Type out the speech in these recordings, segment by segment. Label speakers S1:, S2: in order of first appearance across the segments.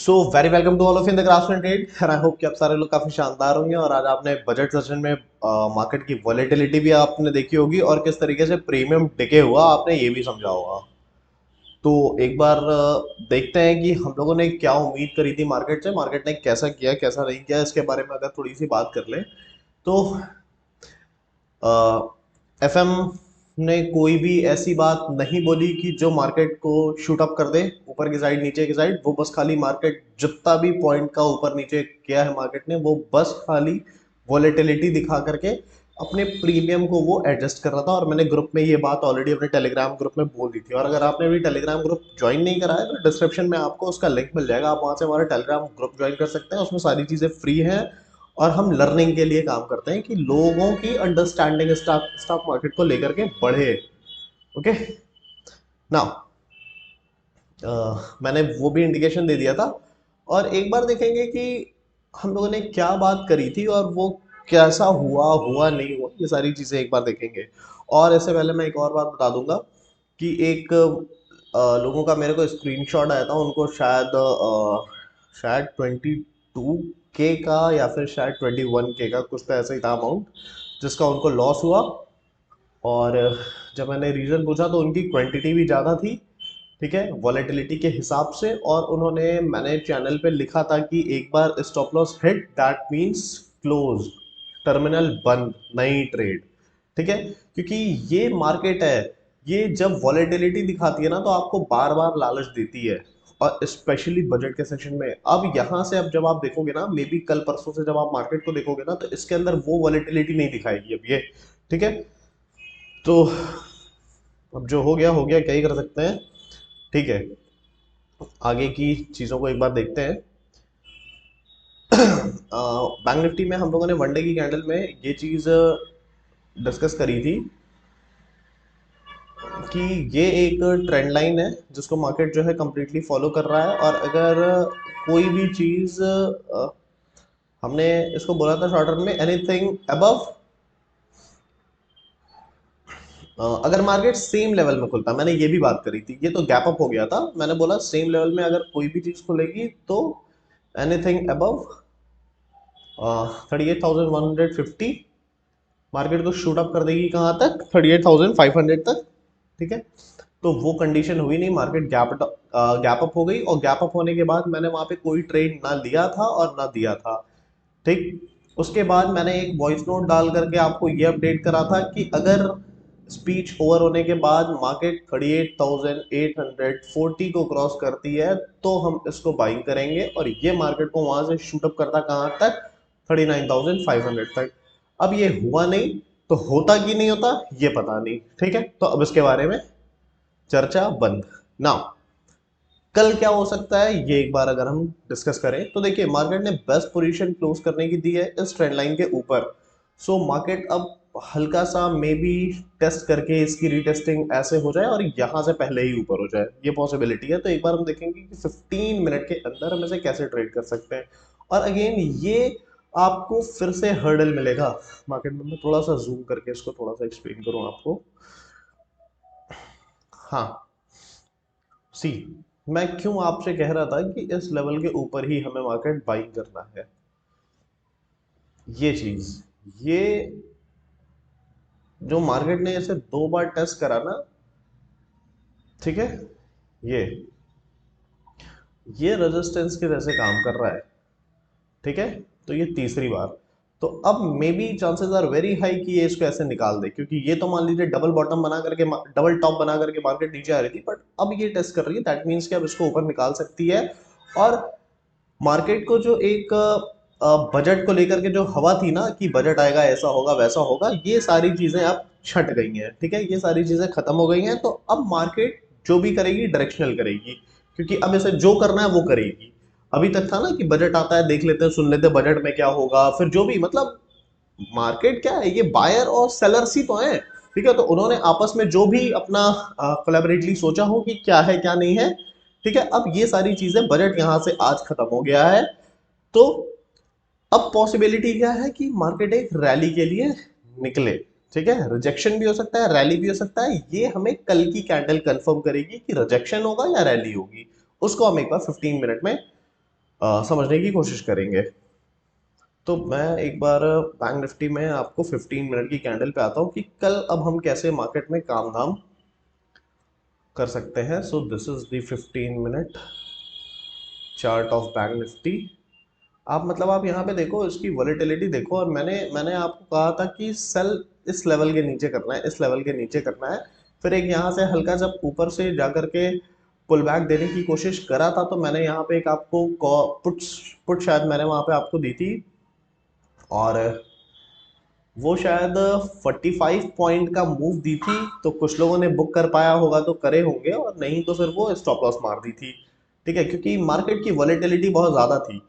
S1: So very welcome to all of in the craft and trade and I hope कि आप सारे लोग काफी शानदार होंगे। और आज आपने बजट सेशन में मार्केट की वॉलेटिलिटी भी आपने देखी होगी और किस तरीके से प्रीमियम टिके हुआ आपने ये भी समझा होगा। तो एक बार देखते हैं कि हम लोगों ने क्या उम्मीद करी थी मार्केट से, मार्केट ने कैसा किया कैसा नहीं किया, इसके बारे में अगर थोड़ी सी बात कर ले तो एफएम ने कोई भी ऐसी बात नहीं बोली कि जो मार्केट को शूट अप कर दे ऊपर की साइड नीचे की साइड। वो बस खाली मार्केट जितना भी पॉइंट का ऊपर नीचे किया है मार्केट ने, वो बस खाली वॉलेटिलिटी दिखा करके अपने प्रीमियम को वो एडजस्ट कर रहा था। और मैंने ग्रुप में ये बात ऑलरेडी अपने टेलीग्राम ग्रुप में बोल दी थी। और अगर आपने अभी टेलीग्राम ग्रुप ज्वाइन नहीं करा है तो डिस्क्रिप्शन में आपको उसका लिंक मिल जाएगा, आप वहां से हमारा टेलीग्राम ग्रुप ज्वाइन कर सकते हैं। उसमें सारी चीज़ें फ्री हैं और हम लर्निंग के लिए काम करते हैं कि लोगों की अंडरस्टैंडिंग स्टॉक स्टॉक मार्केट को लेकर के बढ़े। ओके, नाउ मैंने वो भी इंडिकेशन दे दिया था। और एक बार देखेंगे कि हम लोगों ने क्या बात करी थी और वो कैसा हुआ हुआ नहीं हुआ, ये सारी चीज़ें एक बार देखेंगे। और इससे पहले मैं एक और बात बता दूंगा कि एक लोगों का मेरे को स्क्रीनशॉट आया था, उनको शायद 22K का या फिर शायद 21K का कुछ तो ऐसा ही था अमाउंट जिसका उनको लॉस हुआ। और जब मैंने रीज़न पूछा तो उनकी क्वांटिटी भी ज़्यादा थी, ठीक है, वॉलेटिलिटी के हिसाब से। और उन्होंने, मैंने चैनल पे लिखा था कि एक बार stop loss hit that means close, terminal बंद, नई ट्रेड। ठीक है, क्योंकि ये मार्केट है, ये जब वॉलेटिलिटी दिखाती है ना तो आपको बार बार लालच देती है। और स्पेशली बजट के सेशन में अब यहाँ से, अब जब आप देखोगे ना, मे बी कल परसों से जब आप मार्केट को देखोगे ना, तो इसके अंदर वो वॉलेटिलिटी नहीं दिखाएगी अब ये। ठीक है, तो अब जो हो गया, क्या ही कर सकते हैं। ठीक है, आगे की चीज़ों को एक बार देखते हैं। बैंक निफ्टी में हम लोगों ने वनडे की कैंडल में ये चीज़ डिस्कस करी थी कि ये एक ट्रेंड लाइन है जिसको मार्केट जो है कम्प्लीटली फॉलो कर रहा है। और अगर कोई भी चीज़ हमने इसको बोला था शॉर्ट टर्म में एनीथिंग अबव, अगर मार्केट सेम लेवल में खुलता, मैंने ये भी बात करी थी, ये तो गैप अप हो गया था, मैंने बोला सेम लेवल में अगर कोई भी चीज़ खुलेगी तो एनीथिंग अबव 38,150 मार्केट को शूट अप कर देगी कहाँ तक, 38,500 तक। ठीक है, तो वो कंडीशन हुई नहीं, मार्केट गैप अप हो गई। और गैप अप होने के बाद मैंने वहां पे कोई ट्रेड ना लिया था और ना दिया था। ठीक, उसके बाद मैंने एक वॉइस नोट डाल करके आपको ये अपडेट करा था कि अगर स्पीच ओवर होने के बाद मार्केट 38,840 को क्रॉस करती है तो हम इसको बाइंग करेंगे। और ये मार्केट को वहां से शूटअप करता कहाँ तक, 39,500 तक। अब ये हुआ नहीं, तो होता कि नहीं होता ये पता नहीं। ठीक है, तो अब इसके बारे में चर्चा बंद। नाउ कल क्या हो सकता है ये एक बार अगर हम डिस्कस करें तो देखिए, मार्केट ने बेस्ट पोजीशन क्लोज करने की दी है इस ट्रेंड लाइन के ऊपर। सो मार्केट अब हल्का सा मे बी टेस्ट करके इसकी रीटेस्टिंग ऐसे हो जाए और यहाँ से पहले ही ऊपर हो जाए, ये पॉसिबिलिटी है। तो एक बार हम देखेंगे कि 15 मिनट के अंदर हम इसे कैसे ट्रेड कर सकते हैं। और अगेन ये आपको फिर से हर्डल मिलेगा मार्केट में। मैं थोड़ा सा जूम करके इसको थोड़ा सा एक्सप्लेन करूँ आपको। हाँ, सी, मैं क्यों आपसे कह रहा था कि इस लेवल के ऊपर ही हमें मार्केट बाइंग करना है, ये चीज, ये जो मार्केट ने इसे 2 बार टेस्ट करा ना, ठीक है, ये ये रेजिस्टेंस के जैसे काम कर रहा है। ठीक है, तो ये तीसरी बार, तो अब maybe chances are very high कि ये इसको ऐसे निकाल दे, क्योंकि ये तो मान लीजिए डबल बॉटम बना करके, डबल टॉप बना करके मार्केट नीचे आ रही थी, बट अब ये टेस्ट कर रही है, दैट मीन्स कि अब इसको ऊपर निकाल सकती है। और मार्केट को जो एक बजट को लेकर के जो हवा थी ना कि बजट आएगा ऐसा होगा वैसा होगा, ये सारी चीजें अब छट गई हैं। ठीक है, ये सारी चीजें खत्म हो गई हैं। तो अब मार्केट जो भी करेगी डायरेक्शनल करेगी, क्योंकि अब इसे जो करना है वो करेगी। अभी तक था ना कि बजट आता है, देख लेते हैं, सुन लेते हैं बजट में क्या होगा, फिर जो भी, मतलब मार्केट क्या है, ये बायर और सेलर्स ही तो है। ठीक है, तो उन्होंने आपस में जो भी अपना कोलैबोरेटली सोचा हो कि क्या है क्या नहीं है। ठीक है, अब ये सारी चीजें, बजट यहां से आज खत्म हो गया है, तो अब पॉसिबिलिटी क्या है कि मार्केट एक रैली के लिए निकले। ठीक है, रिजेक्शन भी हो सकता है, रैली भी हो सकता है, ये हमें कल की कैंडल कंफर्म करेगी कि रिजेक्शन होगा या रैली होगी। उसको हम एक बार 15 मिनट में समझने की कोशिश करेंगे। तो मैं एक बार बैंक निफ्टी में आपको 15 मिनट की कैंडल पे आता हूँ कि कल अब हम कैसे मार्केट में काम धाम कर सकते हैं। So this is the 15 minute chart of bank Nifty. आप मतलब आप यहाँ पे देखो, इसकी वॉलेटिलिटी देखो, और मैंने मैंने आपको कहा था कि सेल इस लेवल के नीचे करना है, इस लेवल के नीचे करना है। फिर एक यहाँ से हल्का जब ऊपर से जा करके पुल बैक देने की कोशिश करा था, तो मैंने यहाँ पे एक आपको पुट्स पुट शायद मैंने वहाँ पे आपको दी थी, और वो शायद 45 पॉइंट का मूव दी थी। तो कुछ लोगों ने बुक कर पाया होगा तो करे होंगे, और नहीं तो फिर वो स्टॉप लॉस मार दी थी। ठीक है, क्योंकि मार्केट की वॉलेटिलिटी बहुत ज़्यादा थी।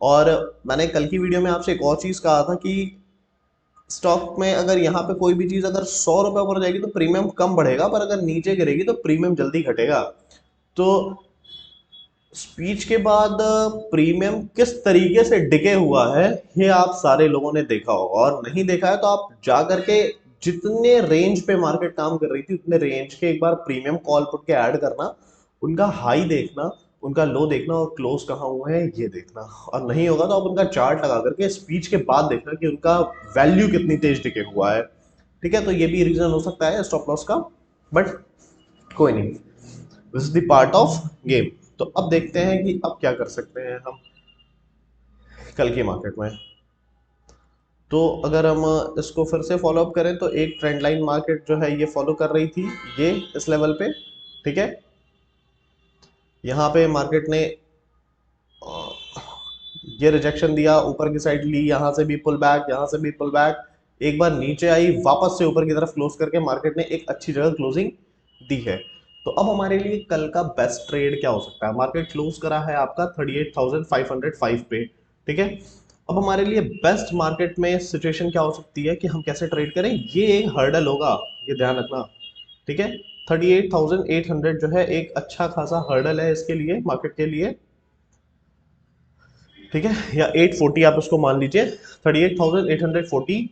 S1: और मैंने कल की वीडियो में आपसे एक और चीज़ कहा था कि स्टॉक में अगर यहाँ पे कोई भी चीज़ अगर 100 रुपये ऊपर जाएगी तो प्रीमियम कम बढ़ेगा, पर अगर नीचे गिरेगी तो प्रीमियम जल्दी घटेगा। तो स्पीच के बाद प्रीमियम किस तरीके से डिके हुआ है, ये आप सारे लोगों ने देखा होगा, और नहीं देखा है तो आप जा करके जितने रेंज पे मार्केट काम कर रही थी उतने रेंज के एक बार प्रीमियम कॉल पुट के ऐड करना, उनका हाई देखना, उनका लो देखना, और क्लोज कहाँ हुए हैं ये देखना। और नहीं होगा तो आप उनका चार्ट लगा करके स्पीच के बाद देखना कि उनका वैल्यू कितनी तेज डिके हुआ है। ठीक है, तो ये भी रीजन हो सकता है स्टॉप लॉस का, बट कोई नहीं, this is the part of game. तो अब देखते हैं कि अब क्या कर सकते हैं हम कल की मार्केट में। तो अगर हम इसको फिर से फॉलो अप करें तो एक ट्रेंड लाइन मार्केट जो है ये फॉलो कर रही थी, ये इस लेवल पे। ठीक है, यहाँ पे मार्केट ने ये रिजेक्शन दिया, ऊपर की साइड ली, यहाँ से भी पुल बैक, यहाँ से भी पुल बैक, एक बार नीचे आई, वापस से ऊपर की तरफ क्लोज करके मार्केट ने एक अच्छी जगह क्लोजिंग दी है। तो अब हमारे लिए कल का बेस्ट ट्रेड क्या हो सकता है। मार्केट क्लोज करा है आपका 38,505 पे। ठीक है, अब हमारे लिए बेस्ट मार्केट में सिचुएशन क्या हो सकती है कि हम कैसे ट्रेड करें, ये एक हर्डल होगा, ये ध्यान रखना। ठीक है, 38,800 जो है एक अच्छा खासा हर्डल है इसके लिए, मार्केट के लिए। ठीक है, या 840 आप उसको मान लीजिए, 38,840।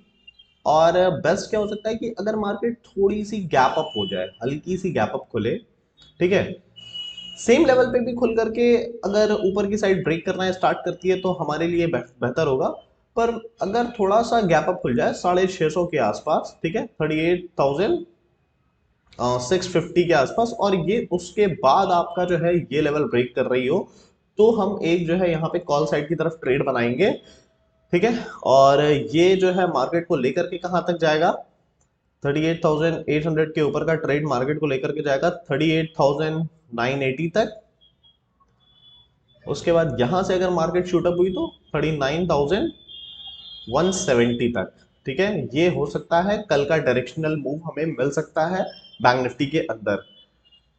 S1: और बेस्ट क्या हो सकता है कि अगर मार्केट थोड़ी सी गैप अप हो जाए, हल्की सी गैप अप खुले, ठीक है, सेम लेवल पे भी खुल करके अगर ऊपर की साइड ब्रेक करना स्टार्ट करती है तो हमारे लिए बेहतर होगा। पर अगर थोड़ा सा गैप अप खुल जाए 650 के आसपास, ठीक है, 38,650 के आसपास, और ये उसके बाद आपका जो है ये लेवल ब्रेक कर रही हो, तो हम एक जो है यहाँ पे कॉल साइड की तरफ ट्रेड बनाएंगे। ठीक है, और ये जो है मार्केट को लेकर के कहाँ तक जाएगा, 38,800 के ऊपर का ट्रेड मार्केट को लेकर के जाएगा 38,980 तक। उसके बाद यहां से अगर मार्केट शूटअप हुई तो 39,170 तक। ठीक है, ये हो सकता है कल का डायरेक्शनल मूव हमें मिल सकता है बैंक निफ्टी के अंदर।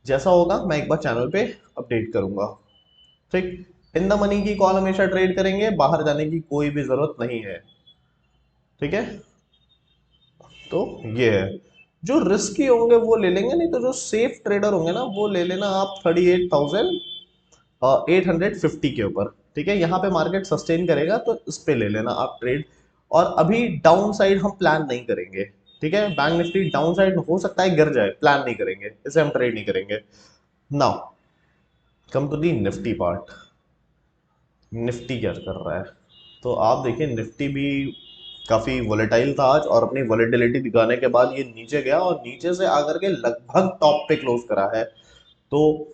S1: जैसा होगा मैं एक बार चैनल पे अपडेट करूंगा। ठीक, इन द मनी की कॉल हमेशा ट्रेड करेंगे, बाहर जाने की कोई भी जरूरत नहीं है। ठीक है, तो ये है, जो रिस्की होंगे वो ले लेंगे, नहीं तो जो सेफ ट्रेडर होंगे ना वो ले लेना आप 38,850 के ऊपर। ठीक है, यहाँ पे मार्केट सस्टेन करेगा तो इस पे ले लेना आप ट्रेड। और अभी डाउन साइड हम प्लान नहीं करेंगे। ठीक है, बैंक निफ्टी डाउन साइड हो सकता है गिर जाए, प्लान नहीं करेंगे, इसे हम ट्रेड नहीं करेंगे। Now come to the Nifty part. Nifty क्या कर रहा है, तो आप देखिए निफ्टी भी काफ़ी वोलेटाइल था आज, और अपनी वोलेटिलिटी दिखाने के बाद ये नीचे गया और नीचे से आकर के लगभग टॉप पे क्लोज करा है। तो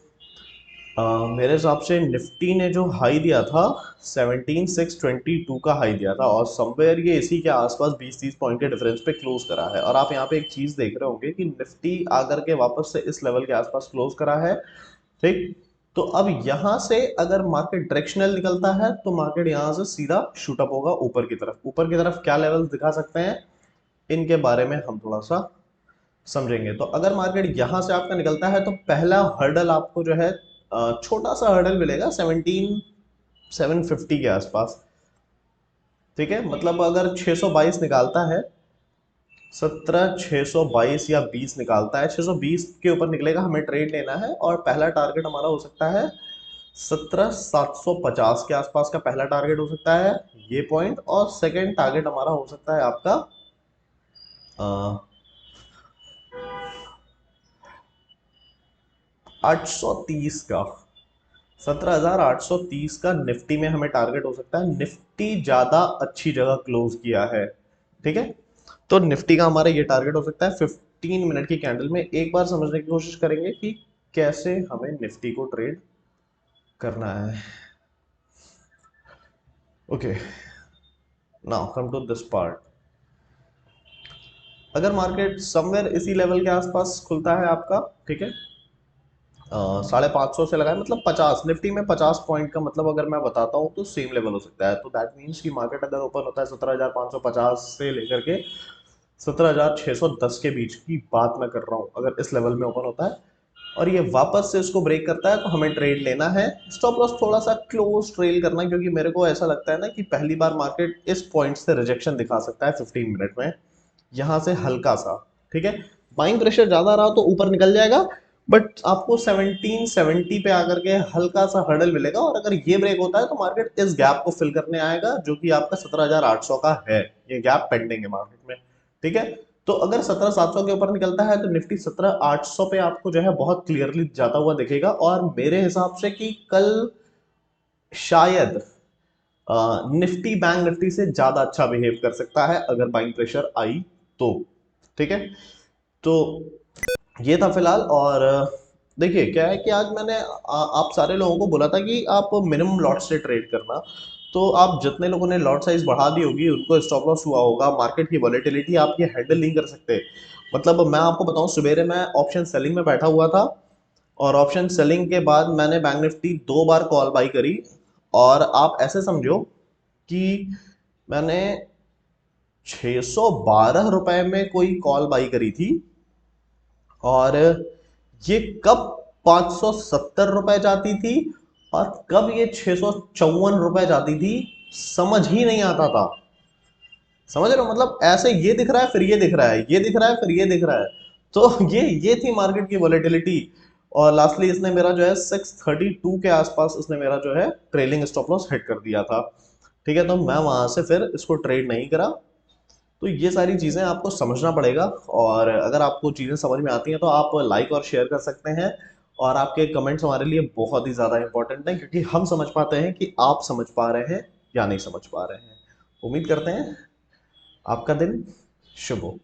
S1: मेरे हिसाब से निफ्टी ने जो हाई दिया था 17,622 का हाई दिया था, और समवेयर ये इसी के आसपास 20-30 पॉइंट के डिफरेंस पे क्लोज करा है। और आप यहाँ पे एक चीज़ देख रहे होंगे कि निफ्टी आकर के वापस से इस लेवल के आसपास क्लोज करा है। ठीक, तो अब यहाँ से अगर मार्केट डायरेक्शनल निकलता है तो मार्केट यहाँ से सीधा शूटअप होगा ऊपर की तरफ। ऊपर की तरफ क्या लेवल्स दिखा सकते हैं, इनके बारे में हम थोड़ा सा समझेंगे। तो अगर मार्केट यहाँ से आपका निकलता है तो पहला हर्डल आपको जो है छोटा सा हर्डल मिलेगा 17,750 के आसपास। ठीक है, मतलब अगर 622 निकालता है, 17,622 या 20 निकालता है, 620 के ऊपर निकलेगा, हमें ट्रेड लेना है। और पहला टारगेट हमारा हो सकता है 17,750 के आसपास का पहला टारगेट हो सकता है ये पॉइंट। और सेकंड टारगेट हमारा हो सकता है आपका 830 का। 17,830 का निफ्टी में हमें टारगेट हो सकता है। निफ्टी ज्यादा अच्छी जगह क्लोज किया है, ठीक है। तो निफ्टी का हमारा ये टारगेट हो सकता है 15 मिनट की कैंडल में। एक बार समझने की कोशिश करेंगे कि कैसे हमें निफ्टी को ट्रेड करना है। Okay, now come to this part. अगर मार्केट समवेयर इसी लेवल के आसपास खुलता है आपका, ठीक है, 550 से लगाए, मतलब 50, निफ्टी में 50 पॉइंट का मतलब अगर मैं बताता हूँ तो सेम लेवल हो सकता है। तो दैट मीन्स कि मार्केट अगर ओपन होता है 17,550 से लेकर के 17,610 के बीच की बात मैं कर रहा हूँ, अगर इस लेवल में ओपन होता है और ये वापस से इसको ब्रेक करता है तो हमें ट्रेड लेना है। स्टॉप लॉस थोड़ा सा क्लोज ट्रेल करना, क्योंकि मेरे को ऐसा लगता है ना कि पहली बार मार्केट इस पॉइंट से रिजेक्शन दिखा सकता है 15 मिनट में, यहाँ से हल्का सा, ठीक है। बाइंग प्रेशर ज्यादा रहा तो ऊपर निकल जाएगा, बट आपको 1770 पे आकर के हल्का सा हर्डल मिलेगा, और अगर ये ब्रेक होता है तो मार्केट इस गैप को फिल करने आएगा जो कि आपका 17,800 का है। ये गैप पेंडिंग है मार्केट में, ठीक है। तो अगर 17,700 के ऊपर निकलता है तो निफ्टी 17,800 पे आपको जो है बहुत क्लियरली जाता हुआ दिखेगा, और मेरे हिसाब से कि कल शायद निफ्टी बैंक निफ्टी से ज्यादा अच्छा बिहेव कर सकता है अगर बाइंग प्रेशर आई तो, ठीक है। तो ये था फिलहाल। और देखिए क्या है कि आज मैंने आप सारे लोगों को बोला था कि आप मिनिमम लॉट से ट्रेड करना। तो आप जितने लोगों ने लॉट साइज बढ़ा दी होगी उनको स्टॉप लॉस हुआ होगा। मार्केट की वॉलेटिलिटी आप ये हैंडल नहीं कर सकते। मतलब मैं आपको बताऊं, सवेरे मैं ऑप्शन सेलिंग में बैठा हुआ था, और ऑप्शन सेलिंग के बाद मैंने bank Nifty 2 bar call by करी, और आप ऐसे समझो कि मैंने 612 रुपए में कोई कॉल बाई करी थी, और ये कब 570 रुपए जाती थी और कब ये 654 रुपए जाती थी, समझ ही नहीं आता था। समझ रहे हो, मतलब ऐसे ये दिख रहा है फिर ये दिख रहा है, ये दिख रहा है फिर ये दिख रहा है। तो ये थी मार्केट की वॉलेटिलिटी। और लास्टली इसने मेरा जो है 632 के आसपास इसने मेरा जो है ट्रेलिंग स्टॉप लॉस हिट कर दिया था, ठीक है। तो मैं वहां से फिर इसको ट्रेड नहीं करा। तो ये सारी चीज़ें आपको समझना पड़ेगा, और अगर आपको चीज़ें समझ में आती हैं तो आप लाइक और शेयर कर सकते हैं। और आपके कमेंट्स हमारे लिए बहुत ही ज़्यादा इंपॉर्टेंट हैं, क्योंकि हम समझ पाते हैं कि आप समझ पा रहे हैं या नहीं समझ पा रहे हैं। उम्मीद करते हैं आपका दिन शुभ हो।